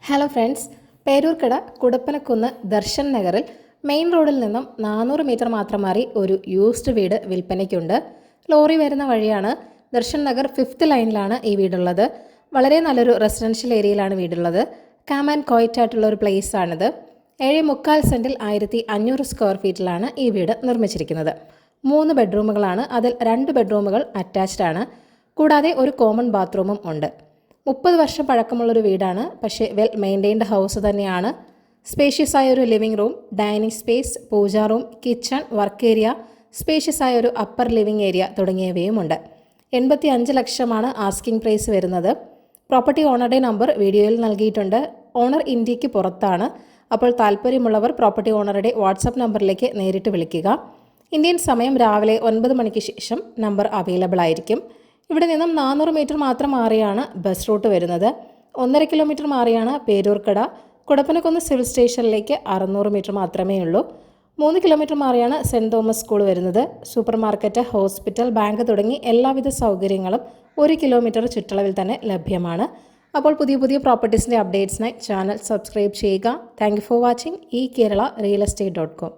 Hello friends, Peroorkada Kudappanakunnu Darshan നഗറിൽ main റോഡിൽ നിന്നും 400 മീറ്റർ മാത്രം മാറി ഒരു യൂസ്ഡ് വീട് വിൽപ്പനയ്ക്കുണ്ട്. ലോറി വരുന്ന വഴിയാണ്. ദർശൻ നഗർ 5th ലൈനിലാണ് ഈ വീടുള്ളത്. വളരെ നല്ലൊരു റെസിഡൻഷ്യൽ ഏരിയയിലാണ് വീടുള്ളത്. കാം ആൻഡ് ക്വയറ്റ് ആയിട്ടുള്ള ഒരു പ്ലേസ് ആണിത്. 7.25 സെൻറ്റിൽ 1500 സ്ക്വയർ ഫീറ്റിലാണ് ഈ വീട് നിർമ്മിച്ചിരിക്കുന്നത്. 3 ബെഡ്റൂമുകളാണ്. അതിൽ 2 ബെഡ്റൂമുകൾ അറ്റാച്ച്ഡ് ആണ്. കൂടാതെ ഒരു കോമൺ ബാത്റൂമും ഉണ്ട്. 30 വർഷം പഴക്കമുള്ളൊരു വീടാണ്. പക്ഷേ വെൽ മെയിൻറ്റെയിൻഡ് ഹൗസ് തന്നെയാണ്. സ്പേഷ്യസ് ആയ ഒരു living room, dining space, puja room, kitchen, work area, spacious ആയ ഒരു അപ്പർ ലിവിംഗ് ഏരിയ തുടങ്ങിയവയുമുണ്ട്. 85 ലക്ഷമാണ് ആസ്കിംഗ് പ്രൈസ് വരുന്നത്. പ്രോപ്പർട്ടി ഓണറുടെ നമ്പർ വീഡിയോയിൽ നൽകിയിട്ടുണ്ട്. ഓണർ ഇന്ത്യക്ക് പുറത്താണ്. അപ്പോൾ താല്പര്യമുള്ളവർ പ്രോപ്പർട്ടി ഓണറുടെ വാട്സപ്പ് നമ്പറിലേക്ക് നേരിട്ട് വിളിക്കുക. ഇന്ത്യൻ സമയം രാവിലെ 9 മണിക്ക് ശേഷം നമ്പർ അവൈലബിൾ ആയിരിക്കും. ഇവിടെ നിന്നും 400 മീറ്റർ മാത്രം മാറിയാണ് ബസ് റൂട്ട് വരുന്നത്. 1.5 കിലോമീറ്റർ മാറിയാണ് പേരൂർക്കട. കുടപ്പനക്കുന്ന് സിവിൽ സ്റ്റേഷനിലേക്ക് 600 മീറ്റർ മാത്രമേ ഉള്ളൂ. 3 കിലോമീറ്റർ മാറിയാണ് സെൻറ് തോമസ് സ്കൂൾ വരുന്നത്. സൂപ്പർ മാർക്കറ്റ്, ഹോസ്പിറ്റൽ, ബാങ്ക് തുടങ്ങി എല്ലാവിധ സൗകര്യങ്ങളും 1 കിലോമീറ്റർ ചുറ്റളവിൽ തന്നെ ലഭ്യമാണ്. അപ്പോൾ പുതിയ പ്രോപ്പർട്ടീസിൻ്റെ അപ്ഡേറ്റ്സിനായി ചാനൽ സബ്സ്ക്രൈബ് ചെയ്യുക. Thank you for watching. ഈ കേരള റിയൽ എസ്റ്റേറ്റ്.com